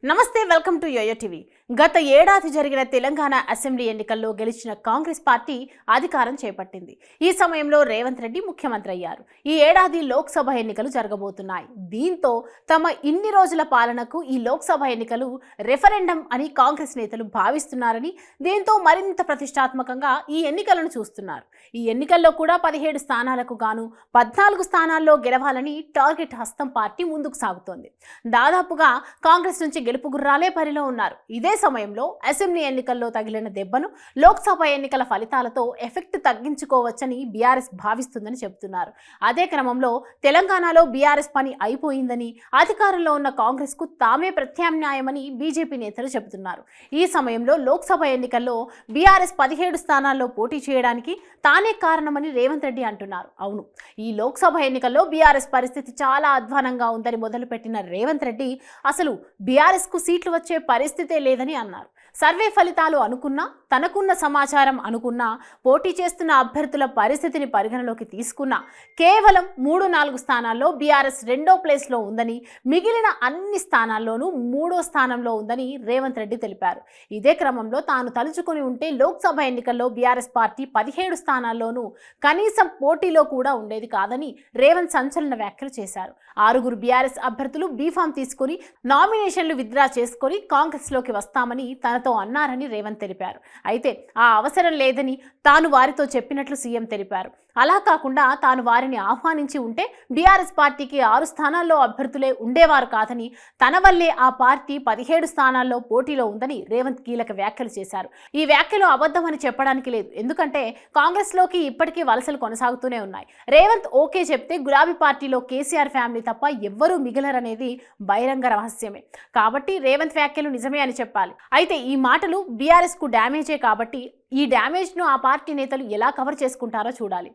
నమస్తే, welcome to yo-yo TV. గత ఏడాది జరిగిన తెలంగాణ అసెంబ్లీ ఎన్నికల్లో గెలిచిన కాంగ్రెస్ పార్టీ అధికారం చేపట్టింది. ఈ సమయంలో రేవంత్ రెడ్డి ముఖ్యమంత్రి అయ్యారు. ఈ ఏడాది లోక్సభ ఎన్నికలు జరగబోతున్నాయి. దీంతో తమ ఇన్ని రోజుల పాలనకు ఈ లోక్సభ ఎన్నికలు రెఫరెండం అని కాంగ్రెస్ నేతలు భావిస్తున్నారని, దీంతో మరింత ప్రతిష్టాత్మకంగా ఈ ఎన్నికలను చూస్తున్నారు. ఈ ఎన్నికల్లో కూడా 17 స్థానాలకు గాను 14 స్థానాల్లో గెలవాలని టార్గెట్ హస్తం పార్టీ ముందుకు సాగుతోంది. దాదాపుగా కాంగ్రెస్ నుంచి గెలుపు గుర్రాలే పనిలో ఉన్నారు. ఇదే సమయంలో అసెంబ్లీ ఎన్నికల్లో తగిలిన దెబ్బను లోక్సభ ఎన్నికల ఫలితాలతో ఎఫెక్ట్ తగ్గించుకోవచ్చని బీఆర్ఎస్ భావిస్తుందని చెబుతున్నారు. అదే క్రమంలో తెలంగాణలో బీఆర్ఎస్ పని అయిపోయిందని, అధికారంలో ఉన్న కాంగ్రెస్ కు తామే ప్రత్యామ్నాయమని బీజేపీ నేతలు చెబుతున్నారు. ఈ సమయంలో లోక్సభ ఎన్నికల్లో బీఆర్ఎస్ 17 స్థానాల్లో పోటీ చేయడానికి తానే కారణమని రేవంత్ రెడ్డి అంటున్నారు. అవును, ఈ లోక్సభ ఎన్నికల్లో బీఆర్ఎస్ పరిస్థితి చాలా అధ్వానంగా ఉందని మొదలుపెట్టిన రేవంత్ రెడ్డి అసలు బీఆర్ఎస్ కు సీట్లు వచ్చే పరిస్థితే లేదని అన్నారు. సర్వే ఫలితాలు అనుకున్నా, తనకున్న సమాచారం అనుకున్నా, పోటీ చేస్తున్న అభ్యర్థుల పరిస్థితిని పరిగణలోకి తీసుకున్నా కేవలం 3-4 స్థానాల్లో బీఆర్ఎస్ 2వ ప్లేస్లో ఉందని, మిగిలిన అన్ని స్థానాల్లోనూ 3వ స్థానంలో ఉందని రేవంత్ రెడ్డి తెలిపారు. ఇదే క్రమంలో తాను తలుచుకుని ఉంటే లోక్సభ ఎన్నికల్లో బీఆర్ఎస్ పార్టీ 17 స్థానాల్లోనూ కనీసం పోటీలో కూడా ఉండేది కాదని రేవంత్ సంచలన వ్యాఖ్యలు చేశారు. 6 బీఆర్ఎస్ అభ్యర్థులు బీఫామ్ తీసుకుని నామినేషన్లు విత్డ్రా చేసుకుని కాంగ్రెస్ లోకి వస్తామని తనతో అన్నారని రేవంత్ తెలిపారు. అయితే ఆ అవసరం లేదని తాను వారితో చెప్పినట్లు సీఎం తెలిపారు. అలా కాకుండా తాను వారిని ఆహ్వానించి ఉంటే బీఆర్ఎస్ పార్టీకి 6 స్థానాల్లో అభ్యర్థులే ఉండేవారు కాదని, తన వల్లే ఆ పార్టీ 17 స్థానాల్లో పోటీలో ఉందని రేవంత్ కీలక వ్యాఖ్యలు చేశారు. ఈ వ్యాఖ్యలు అబద్ధమని చెప్పడానికి లేదు, ఎందుకంటే కాంగ్రెస్ లోకి ఇప్పటికీ వలసలు కొనసాగుతూనే ఉన్నాయి. రేవంత్ ఓకే చెప్తే గులాబీ పార్టీలో కేసీఆర్ ఫ్యామిలీ తప్ప ఎవ్వరూ మిగలరనేది బహిరంగ రహస్యమే. కాబట్టి రేవంత్ వ్యాఖ్యలు నిజమే అని చెప్పాలి. అయితే ఈ మాటలు బీఆర్ఎస్ కు డ్యామేజే కాబట్టి ఈ డ్యామేజ్ ను ఆ పార్టీ నేతలు ఎలా కవర్ చేసుకుంటారో చూడాలి.